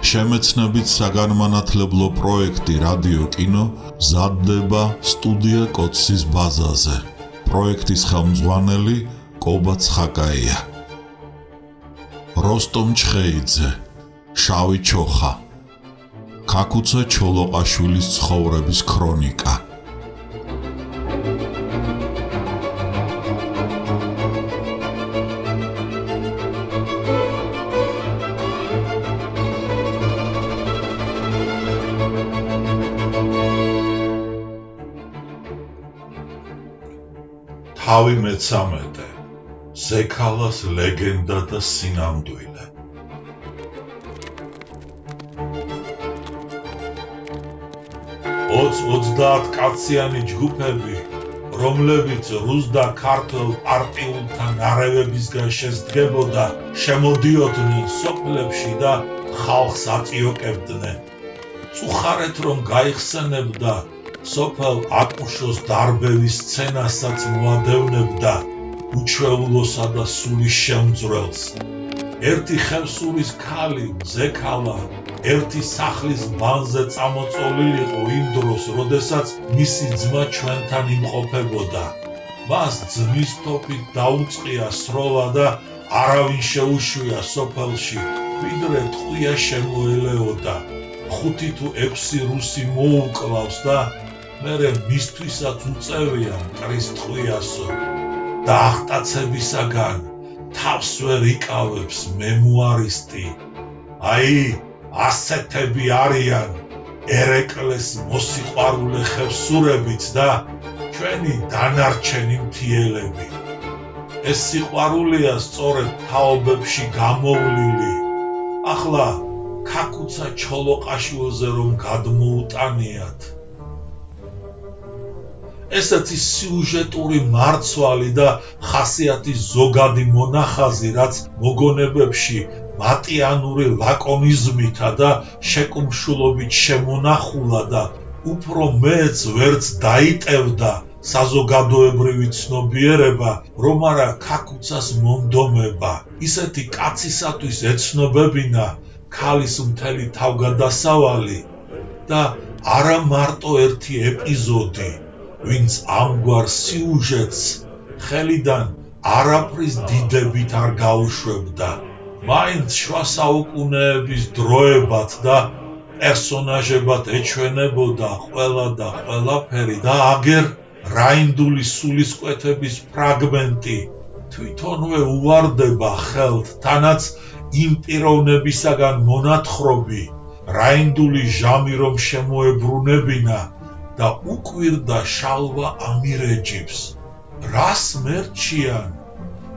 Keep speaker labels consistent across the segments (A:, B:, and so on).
A: შემეცნებით საგანმანათლებლო პროექტი რადიო კინო მზადდება სტუდია კოცის ბაზაზე. პროექტის ხელმძღვანელი კობა ცხაკაია. როსტომ ჩხეიძე, შავი ჩოხა. ქაქუცა ჩოლოყაშვილის ცხოვრების ქრონიკა. თავი მე-13 ზექალას ლეგენდა და სინამდვილე. 20-30 კაციანი ჯგუფები, რომლებიც რუს და ქართველ პარტიულთან არევებისგან შესდგებოდა, შემოდიოდნენ სოფლებში და ხალხს აწიოკებდნენ. წუხარეთ რომ გაიხსენებდა სოფელ აკუშოს დარბევის სცენასაც მოადევნებდა უჩვეულოსა და სულის შემძვრელს. ერთი ხევსურის ქალი ზექალა ერთი სახლის ბანზე წამოწოლილიყო იმ დროს, როდესაც მისი ძმა ჩვენთან იმყოფებოდა. მას ძმის თოფით დაუწყია სროლა და არავინ შეუშვია სოფელში, ვიდრე ტყვია შემოელეოდა. 5 თუ 6 რუსი მოუკლავს და მერე მისთვისაც უწევია მტრის ტყვიასო. და ახტაცებისაგან თავს ვერ იკავებს მემუარისტი. აი, ასეთები არიან ერეკლეს მოსიყვარულე ხევსურებიც და ჩვენი დანარჩენი მთიელები. ეს სიყვარულია სწორედ თაობებში გამოვლილი. ახლა ქაქუცა ჩოლოყაშვილზე რომ გადმოუტანიათ. ესეთი სიუჟეტური მარცვალი და ხასიათის ზოგადი მონახაზი, რაც მოგონებებში მატიანური ლაკონიზმითა და შეკუმშულობით შემონახულა და უფრო მეც ვერც დაიტევდა საზოგადოებრივი ცნობიერება, რომ არა ქაქუცას მომდომება. ისეთი კაცისათვის ეცნობებინა ქალის მთელი თავგადასავალი და არა მარტო ერთი ეპიზოდი, ვინც ამგვარ სიუჟეტს ხელიდან არაფრის დიდებით არ გაუშვებდა. მაინც შუა საუკუნეების დროებად და პერსონაჟებად ეჩვენებოდა ყველა და ყველაფერი და აგერ რაინდული სულისკვეთების ფრაგმენტი თვითონვე უვარდება ხელთ, თანაც იმ პიროვნებისაგან მონათხრობი რაინდული ჟამი რომ შემოებრუნებინა და უკვირდა შალვა ამირეჯიბს. რას მერჩიან?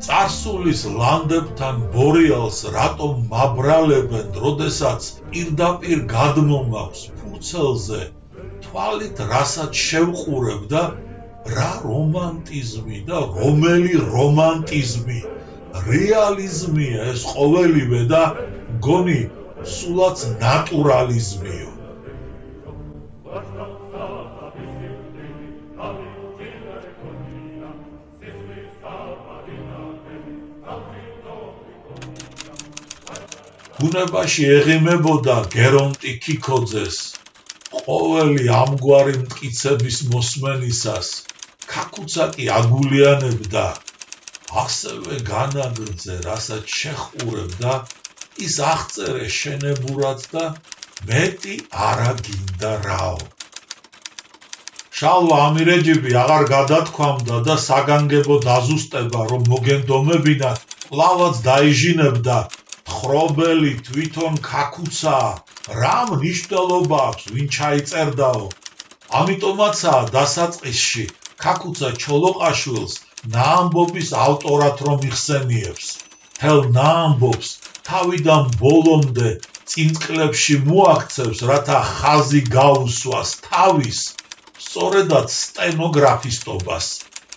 A: წარსულის ლანდებთან ბორიალს რატომ მაბრალებენ, როდესაც პირდაპირ გადმომავს ფურცელზე, თვალით რასაც შევყურებ და რა რომანტიზმი და რომელი რომანტიზმი, რეალიზმია ეს ყოველივე და მგონი სულაც ნატურალიზმიო. ბუნებაში ეღიმებოდა გერონტი ქიქოძეს. ყოველი ამგვარი მტკიცების მოსმენისას ქაქუცა კი აგულიანებდა. ასევე განაგრძე, რასაც შეხურებ და ის აღწერე შენებურად და მეტი არა გინდა რაო. შალვა ამირეჯიბი აღარ გადათქვამდა და საგანგებო დაზუსტება, რომ მოგენდომებინათ, კლავაც დაიჟინებდა. ხრობელი თვითონ ქაქუცა, რა მნიშვნელობა აქვს, ვინ ჩაიწერდაო. ამიტომაცაა დასაწყისში ქაქუცა ჩოლოყაშვილს ნაამბობის ავტორად რომ იხსენიებს. თელ ნაამბობს თავიდან ბოლომდე წინწკლებში მოაქცევს, რათა ხაზი გაუსვას თავის, სწორედად სტენოგრაფისტობას.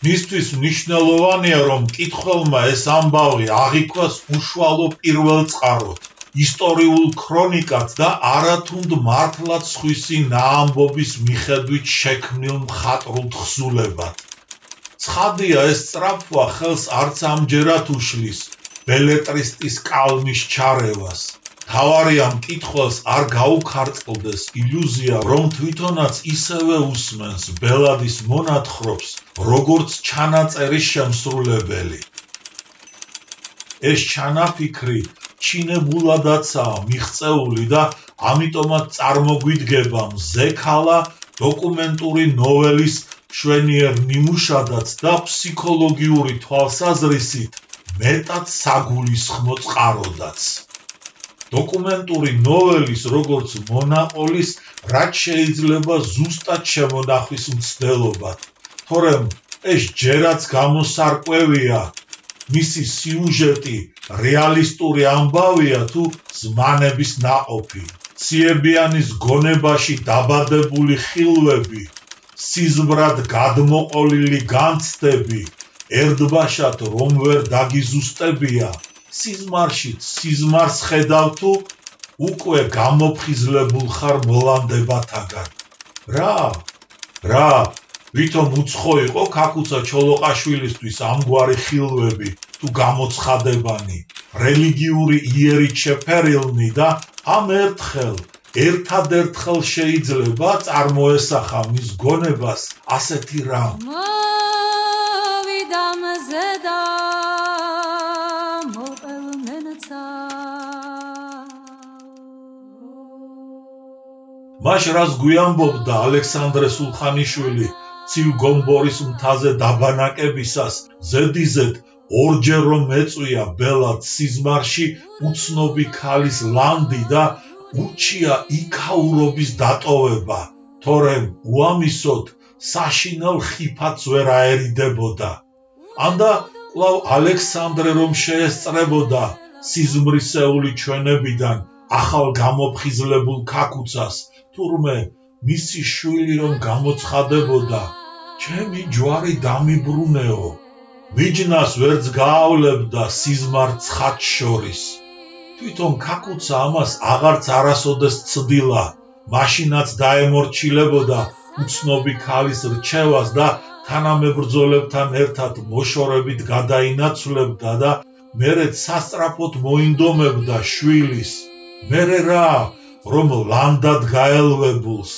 A: მისთვის მნიშვნელოვანია, რომ მკითხველმა ეს ამბავი აღიქვას უშუალო პირველწყაროდ, ისტორიულ ქრონიკად და არათუნდ მართლაც სხვისი ნაამბობის მიხედვით შექმნილ მხატვრულ თხზულებად. ცხადია, ეს სწრაფვა ხელს არც ამჯერად უშლის ბელეტრისტის კალმის ჩარევას. თავარი ამ კითხვას არ გაუქარწყლდეს ილუზია, რომ თვითონაც ისევე უსმენს ბელადის მონათხრობს, როგორც ჩანაწერის შემსრულებელი. ეს ჩანაფიქრი ჩინებულადაცაა მიღწეული და ამიტომაც წარმოგვიდგება მზექალა დოკუმენტური ნოველის მშვენიერ ნიმუშადაც და ფსიქოლოგიური თვალსაზრისით მეტად საგულისხმო წყაროდაც. დოკუმენტური ნოველის როგორც მონაყოლის რაც შეიძლება ზუსტად შემონახვის მცდელობად, თორემ ეს ჯერაც გამოსარკვევია, მისი სიუჟეტი რეალისტური ამბავია თუ ზმანების ნაყოფი. ციებიანის გონებაში დაბადებული ხილვები, სიზმრად გადმოყოლილი განცდები, ერთბაშად რომ ვერ დაგიზუსტებია, სიზმარშიც სიზმარს ხედავ თუ უკვე გამოფხიზლებულ ხარ მოლანდებათაგან. რა, ვითომ უცხო იყო ქაკუცა ჩოლოყაშვილისთვის ამგვარი ხილვები თუ გამოცხადებანი, რელიგიური იერით შეფერილნი და ამ ერთადერთხელ შეიძლება წარმოესახა მის გონებას ასეთი რამ.
B: მოვიდა მზე და მოპელმენცა.
A: მას რას გვიამბობდა ალექსანდრე სულხანიშვილი ცივ გომბორის მთაზე დაბანაკებისას, ზედიზედ ორჯერ რომ ეწვია ბელადს სიზმარში უცნობი ქალის ლანდი და ურჩია იქაურობის დატოვება, თორემ უამისოდ საშინელ ხიფაც ვერ აერიდებოდა. ანდა კვლავ ალექსანდრე რომ შეესწრებოდა სიზმრისეული ჩვენებიდან ახალ გამოფხიზლებულ ქაკუცას, თურმე მისი შვილი რომ გამოცხადებოდა, ჩემი ჯვარი დამიბრუნეო, მიჯნას ვერც გაავლებდა სიზმარ ცხადს შორის. თვითონ ქაკუცა ამას აღარც არასოდეს ცდილა, მაშინაც დაემორჩილებოდა უცნობი ქალის რჩევას და თანამებრძოლებთან ერთად მოშორებით გადაინაცვლებდა და მერე სასწრაფოდ მოინდომებდა შვილის. მერე რა, რომ ლანდად გაელვებულს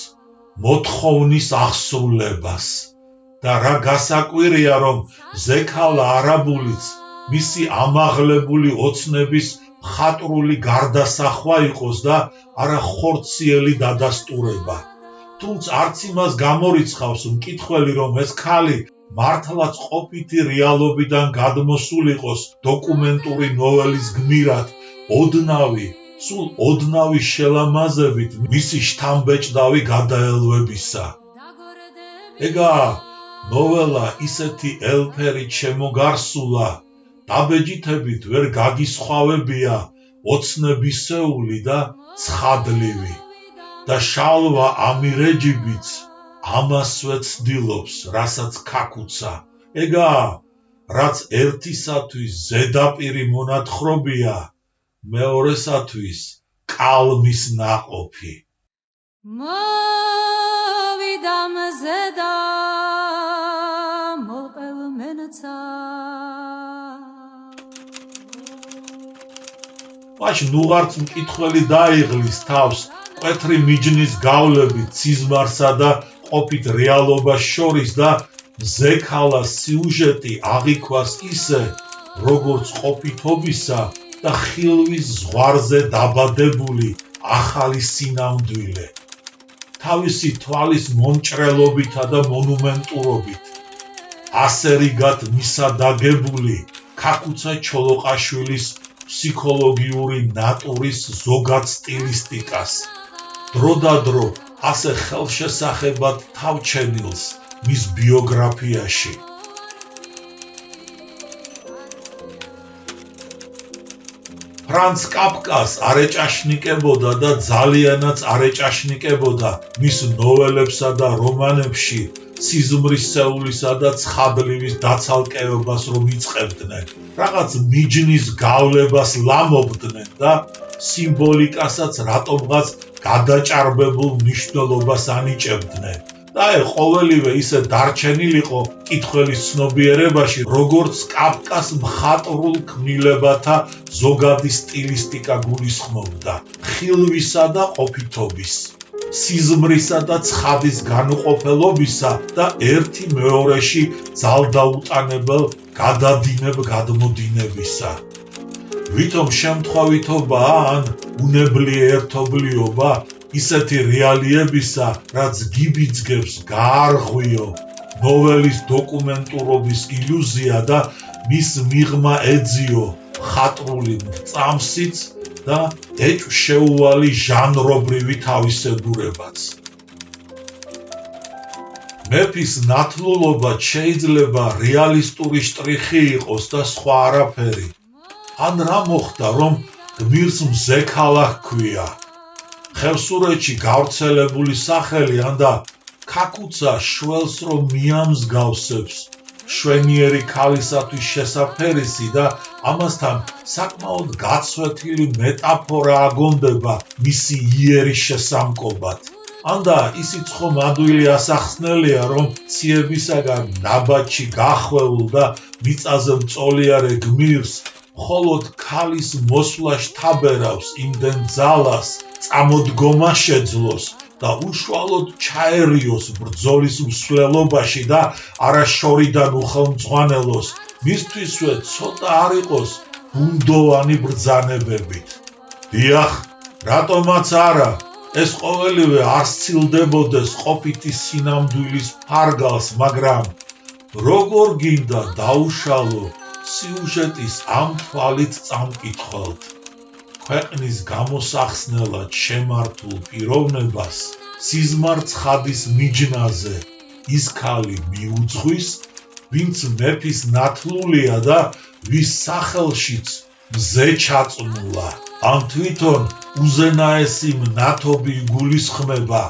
A: მოთხოვნის აღსრულებას. და რა გასაკვირია, რომ ზექალა არაბულიც მისი ამაღლებული ოცნების მხატვრული გარდასახვა იყოს და არა ხორციელი დადასტურება. თუმცა არც იმას გამორიცხავს მკითხველი, რომ ეს ქალი მართლაც ყოფითი რეალობიდან გადმოსულიყოს დოკუმენტური ნოველის გმირად, სულ ოდნავი შელამაზებით მისი შთამბეჭდავი გადაელვებისა. ეგა ნოველა ისეთი ელფერით შემოგარსულა, დაბეჯითებით ვერ გაგისხვავებია ოცნებისეული და ცხადლივი და შალვა ამირეჯიბიც ამასვე ცდილობს, რასაც ქაკუცა. ეგა, რაც ერთისათვის ზედაპირი მონათხრობია, მეორესათვის კალმის ნაყოფი.
B: მოვიდა მზე და მოპელმენცა.
A: მაშ ნუღარც მკითხველი დაიღლის თავს მკვეთრი მიჯნის გავლებით სიზმარსა და ყოფით რეალობას შორის და ზექალას სიუჟეტი აღიქვას ისე, როგორც ყოფითობისა და ხილვის ზღვარზე დაბადებული ახალი სინამდვილე. თავისი თვალის მომჭრელობითა და მონუმენტურობით, ასერიგად მისადაგებული ქაკუცა ჩოლოყაშვილის ფსიქოლოგიური ნატურის ზოგად სტილისტიკას, დროდადრო ასე ხელშესახებად თავჩენილს მის ბიოგრაფიაში. ფრანც კაფკას არ ეჭაშნიკებოდა და ძალიანაც არ ეჭაშნიკებოდა მის ნოველებსა და რომანებში სიზმრისეულისა და ცხადლივის დაცალკევებას რომ იწყებდნენ, რაღაც მიჯნის გავლებას ლამობდნენ და სიმბოლიკასაც რატომღაც გადაჭარბებულ მნიშვნელობას ანიჭებდნენ და ყოველივე ისე დარჩენილიყო კითხველის ცნობიერებაში, როგორც კაფკას მხატვრულ ქმნილებათა ზოგადი სტილისტიკა გულისხმობდა, ხილვისა და ყოფითობის, სიზმრისა და ცხადის განუყოფელობისა და ერთი მეორეში ძალდაუტანებელ გადადინებ-გადმოდინებისა. ვითომ შემთხვევითობაა ან უნებლიე ერთობლიობა ისეთი რეალიებისა, რაც გიბიძგებს გაარღვიო ნოველის დოკუმენტურობის ილუზია და მის მიღმა ეძიო მხატვრული წამსიც და ეჭვშეუვალი ჟანრობრივი თავისებურებაც. მეფის ნათლულობა შეიძლება რეალისტური შტრიხი იყოს და სხვა არაფერი. ან რა მოხდა, რომ გმირს მზექალა ჰქვია? ხევსურეთში გავრცელებული სახელი ანდა ქაკუცა შველს რომ მიამსგავსებს, შვენიერი ქალისათვის შესაფერისი და ამასთან საკმაოდ გაცვეთილი მეტაფორა აგონდება მისი იერის შესამკობად. ანდა ისიც ხომ ადვილი ასახსნელია, რომ ციებისაგან ნაბადში გახვეულ და მიწაზე მწოლიარე გმირს მხოლოდ ქალის მოსვლა შთაბერავს იმდენ ძალას, წამოდგომა შეძლოს და უშუალოდ ჩაერიოს ბრძოლის მსვლელობაში და არაშორიდან უხელმძღვანელოს, მისთვისვე ცოტა არ იყოს ბუნდოვანი ბრძანებებით. დიახ, რატომაც არა, ეს ყოველივე არ სცილდებოდეს ყოფითი სინამდვილის ფარგალს, მაგრამ როგორ გინდა დაუშალო სიუჟეტის ამ თვალით წამკითხველთ. ქვეყნის გამოსახსნელად შემართულ პიროვნებას სიზმარ ცხადის მიჯნაზე ის ქალი მიუძღვის, ვინც მეფის ნათლულია და ვის სახელშიც მზე ჩაწნულა. ან თვითონ უზენაესი მნათობი იგულისხმება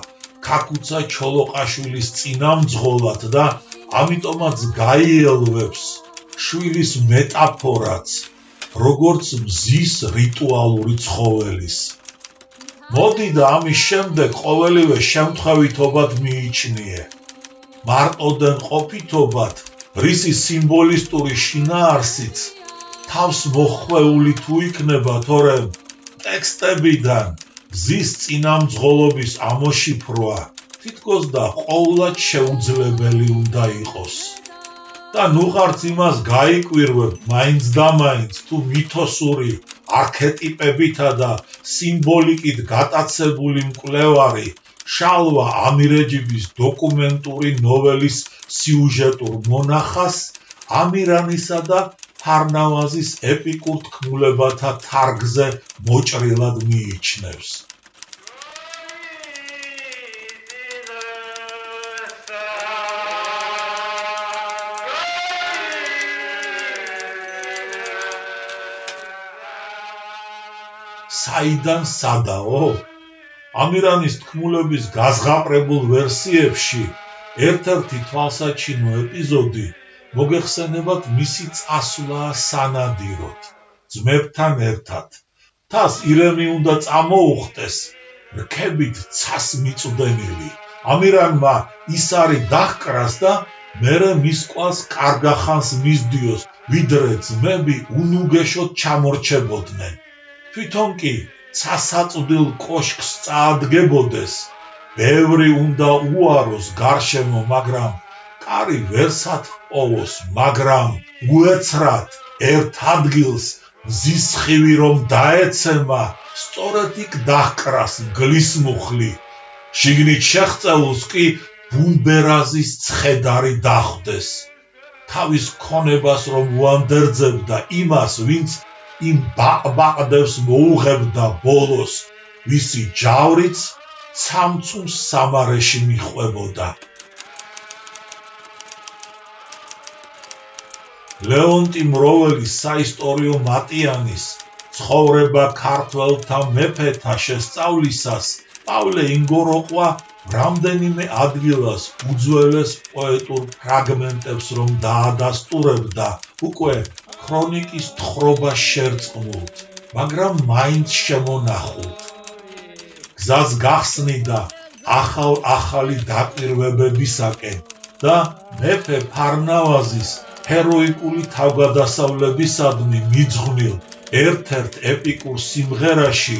A: ქაკუცა ჩოლოყაშვილის წინამძღოლად და ამიტომაც გაიელვებს შვილის მეტაფორაც, როგორც მზის რიტუალური ცხოველის. მოდი და ამის შემდეგ ყოველივე შემთხვევითობად მიიჩნიე. მარტოდენ ყოფითობად, რისი სიმბოლისტური შინაარსიც თავს მოხვეული თუ იქნება, თორემ ტექსტებიდან მზის წინამძღოლობის ამოშიფრვა თითქოს და ყოვლად შეუძლებელი უნდა იყოს. და ნუღარც იმას გაიკვირვებ მაინც და მაინც თუ მითოსური არქეტიპებითა და სიმბოლიკით გატაცებული მკვლევარი შალვა ამირეჯიბის დოკუმენტური ნოველის სიუჟეტურ მონახას ამირანისა და ფარნავაზის ეპიკურ თქმულებათა თარგზე მოჭრილად მიიჩნევს. საიდან სადაო? ამირანის თქმულების გაზღაპრებულ ვერსიებში ერთ-ერთი თვალსაჩინო ეპიზოდი მოგეხსენებათ მისი წასვლა სანადიროდ, ძმებთან ერთად. თას ირემი უნდა წამოუხტეს, რქებით ცას მიწვდენილი. ამირანმა ისარი დაჰკრას და მერე მის კვალს კარგახანს მისდიოს, ვიდრე ძმები უნუგეშოდ ჩამორჩებოდნენ. თვითონ კი ცასაწვდილ კოშკს წაადგებოდეს, ბევრი უნდა უაროს გარშემო, მაგრამ კარი ვერსად პოვოს, მაგრამ უეცრად ერთ ადგილს მზის სხივი რომ დაეცემა, სწორედ იქ დაჰკრას მგლის მუხლი. შიგნით შეღწეულს კი ბუმბერაზის ცხედარი დახვდეს. თავის ქონებას რომ უანდერძებდა იმას, ვინც იმ ბაყბაყდებს მოუღებდა ბოლოს, ვისი ჯავრიც ცამცუმ სამარეში მიხვებოდა. ლეონტი მროველის საისტორიო მატიანის ცხოვრება ქართველთა მეფეთა შესწავლისას პავლე ინგოროყვა რამდენიმე ადგილას უძველეს პოეტურ ფრაგმენტებს რომ დაადასტურებდა უკვე ქრონიკის თხრობა შერწყმულთ, მაგრამ მაინც შემონახულთ. გზას გახსნიდა ახალი დაკვირვებებისაკენ და მეფე ფარნავაზის ჰეროიკული თავგადასავლებისადმი მიძღვნილ ერთ-ერთ ეპიკურ სიმღერაში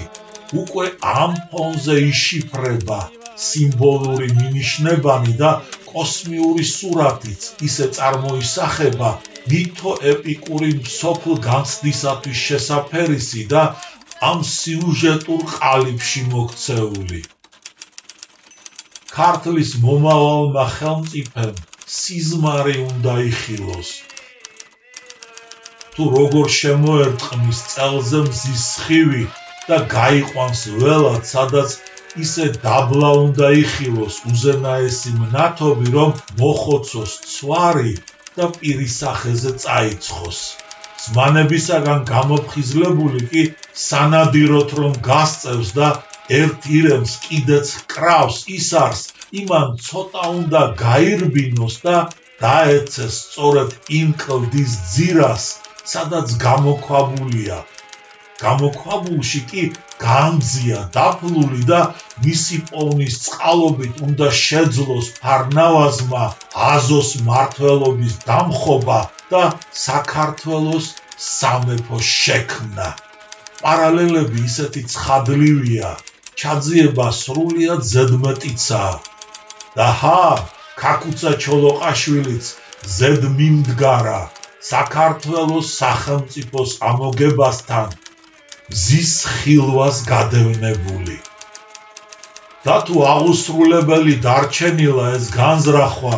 A: უკვე ამ ფონზე იშიფრება სიმბოლური მინიშნებანი და კოსმიური სურათიც ისე წარმოისახება მითო-ეპიკური მსოფლ განცდისათვის შესაფერისი და ამ სიუჟეტურ ყალიბში მოქცეული. ქართლის მომავალმა ხელმწიფემ სიზმარი უნდა იხილოს. თუ როგორ შემოერტყმის წელზე მზის სხივი და გაიყვანს ველად, სადაც ისე დაბლა უნდა იხილოს უზენაესი მნათობი, რომ მოხოცოს ცვარი და პირის სახეზე წაიცხოს. ზმანებისაგან გამოფხიზლებული კი სანადიროთ რომ გასწევს და ერთ ირემს კიდეც ჰკრავს ისარს, იმან ცოტა უნდა გაირბინოს და დაეცეს სწორედ იმ კლდის ძირას, სადაც გამოქვაბულია. გამოქვაბულში კი განძია დაფლული და მისი პოვნის წყალობით უნდა შეძლოს ფარნავაზმა აზოს მმართველობის დამხობა და საქართველოს სამეფო შექმნა. პარალელები ისეთი ცხადლივია, ჩაძიება სრულიად ზედმეტიცაა. და ქაკუცა ჩოლოყაშვილიც ზედ მიმდგარა საქართველოს სახელმწიფოს ამოგებასთან მზის ხილვას გადევნებული. და თუ აღუსრულებელი დარჩენილა ეს განზრახვა,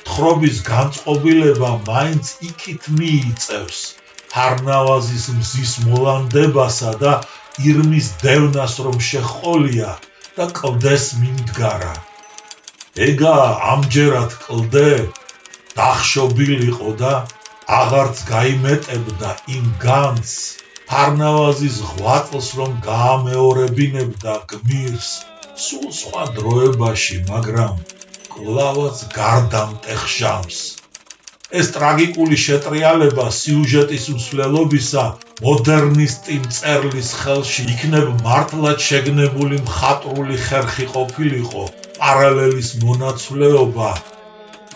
A: თხრობის განწყობილება მაინც იქით მიიწევს ფარნავაზის მზის მოლანდებასა და ირმის დევნას რომ შეჰყოლია და კლდეს მიმდგარა. ეგა ამჯერად კლდე დახშობილიყო და აღარც გაიმეტებდა იმ განძს ფარნავაზის ღვაწლს რომ გაამეორებინებდა გმირს სულ სხვა დროებაში, მაგრამ კლავაც გარდამტეხ ჟამს. ეს ტრაგიკული შეტრიალება სიუჟეტის მსვლელობისა მოდერნისტი მწერლის ხელში იქნებ მართლაც შეგნებული მხატვრული ხერხი ყოფილიყო პარალელის მონაცვლეობა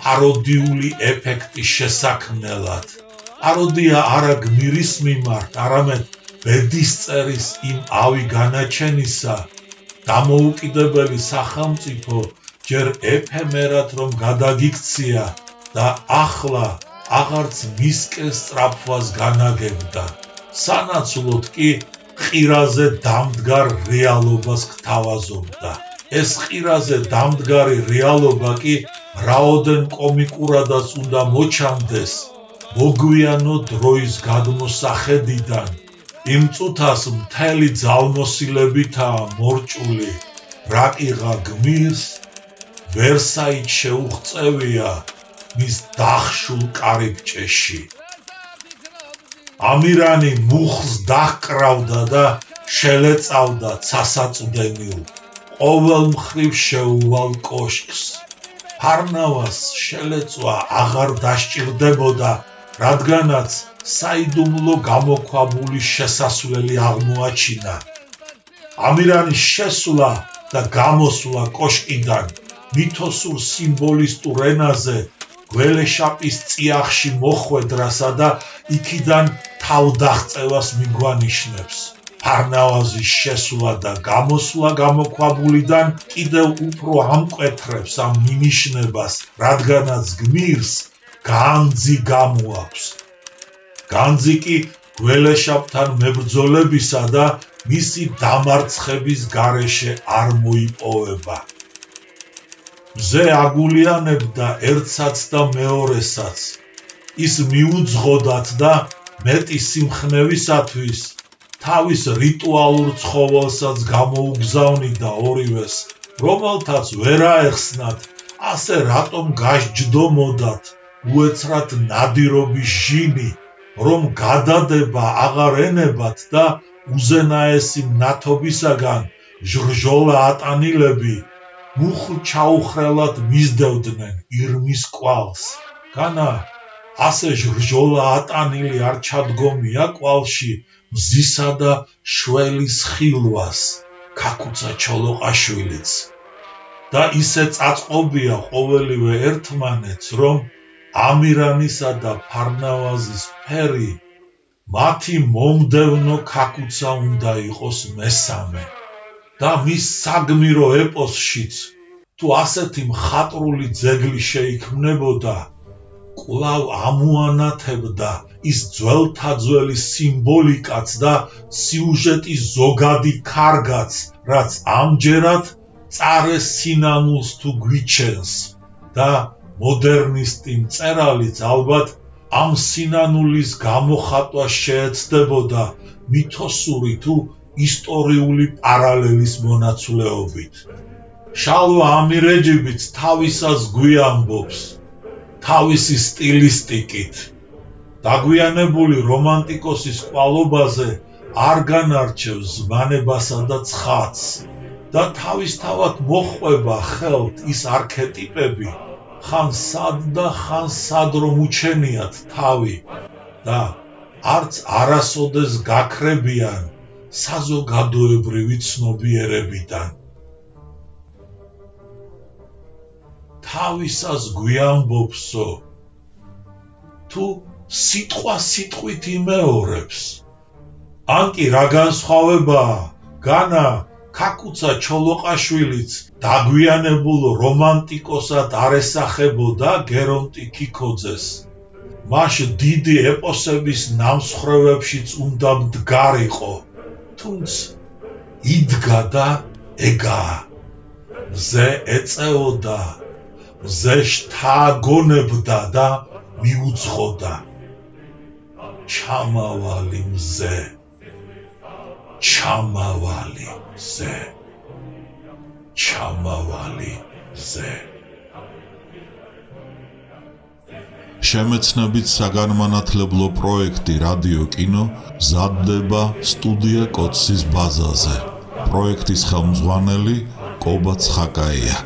A: პაროდიული ეფექტის შესაქმნელად. პაროდია არა გმირის მიმართ, არამედ ბედისწერის იმ ავი განაჩენისა, დამოუკიდებელი სახელმწიფო ჯერ ეფემერად რომ გადაგიქცია და ახლა აღარც მისკენ სწრაფვას განაგებდა. სანაცვლოდ კი ყირაზე დამდგარ რეალობას გთავაზობდა. ეს ყირაზე დამდგარი რეალობა კი რაოდენ კომიკურადაც უნდა მოჩანდეს მოგვიანო დროის გადმოსახედიდან. იმ წუთას მთელი ძალმოსილებითაა მორჭული, რაკიღა გმირს ვერსაით შეუღწევია მის დახშულ კარიბჭეში. ამირანი მუხლს დაჰკრავდა და შელეწავდა ცასაწვდენილ, ყოველ მხრივ შეუვალ კოშკს. ფარნავაზს შელეწვა აღარ დასჭირდებოდა, რადგანაც საიდუმლო გამოქვაბული შესასვლელი აღმოაჩინა. ამირანის შესვლა და გამოსვლა კოშკიდან მითოსურ სიმბოლისტურ ენაზე გველეშაპის წიაღში მოხვედრასა და იქიდან თავდაღწევას მიგვანიშნებს. ფარნავაზის შესვლა და გამოსვლა გამოქვაბულიდან კიდევ უფრო ამკვეთრებს ამ მინიშნებას, რადგანაც გმირს განძი გამოაქვს. განძი კი გველეშაპთან მებრძოლებისა და მისი დამარცხების გარეშე არ მოიპოვება. მზე აგულიანებდა ერთსაც და მეორესაც. ის მიუძღოდათ და მეტი სიმხნევისათვის თავის რიტუალურ ცხოველსაც გამოუგზავნიდა ორივეს, რომელთაც ვერ აეხსნათ, ასე რატომ გასჯდომოდათ უეცრად ნადირობის ჟინი, რომ გადადება აღარ ენებათ და უზენაესი მნათობისაგან ჟრჟოლა ატანილები მუხლ ჩაუხრელად მისდევდნენ ირმის კვალს. განა ასე ჟრჟოლა ატანილი არ ჩადგომია კვალში მზისა და შველის ხილვას, ქაკუცა ჩოლოყაშვილიც. და ისე წაწყობია ყოველივე ერთმანეთს, რომ ამირანისა და ფარნავაზის ფერი მათი მომდევნო ქაქუცა უნდა იყოს მესამე და მის საგმირო ეპოსშიც თუ ასეთი მხატვრული ძეგლი შეიქმნებოდა, კვლავ ამუანათებდა ის ძველთაძველი სიმბოლიკაც და სიუჟეტის ზოგადი ქარგაც, რაც ამჯერად წარეს სინანულს თუ გვიჩენს და მოდერნისტი მწერალიც ალბათ ამ სინანულის გამოხატვა შეეცდებოდა მითოსური თუ ისტორიული პარალელის მონაცვლეობით. შალვა ამირეჯიბიც თავისას გვიამბობს, თავისი სტილისტიკით. დაგვიანებული რომანტიკოსის კვალობაზე არ განარჩევს ზმანებასა და ცხადს და თავისთავად მოჰყვება ხელთ ის არქეტიპები, ხან სად და ხან სად რომ უჩენიათ თავი და არც არასოდეს გაქრებიან საზოგადოებრივი ცნობიერებიდან. თავისას გვიამბობსო, თუ სიტყვა სიტყვით იმეორებს. ან კი რა განსხვავებაა, განა ქაქუცა ჩოლოყაშვილიც დაგვიანებულ რომანტიკოსად არ ესახებოდა გერონტი ქიქოძეს. მაშ დიდი ეპოსების ნამსხვრევებშიც უნდა მდგარიყო, თუმცა იდგა და ეგა. მზე ეწეოდა, მზე შთააგონებდა და მიუძღოდა. ჩამავალი მზე, ჩამავალი მზე, ჩამავალი მზე.
C: შემეცნებით საგანმანათლებლო პროექტი რადიო კინო მზადდება სტუდია კოცის ბაზაზე. პროექტის ხელმძღვანელი კობა ცხაკაია.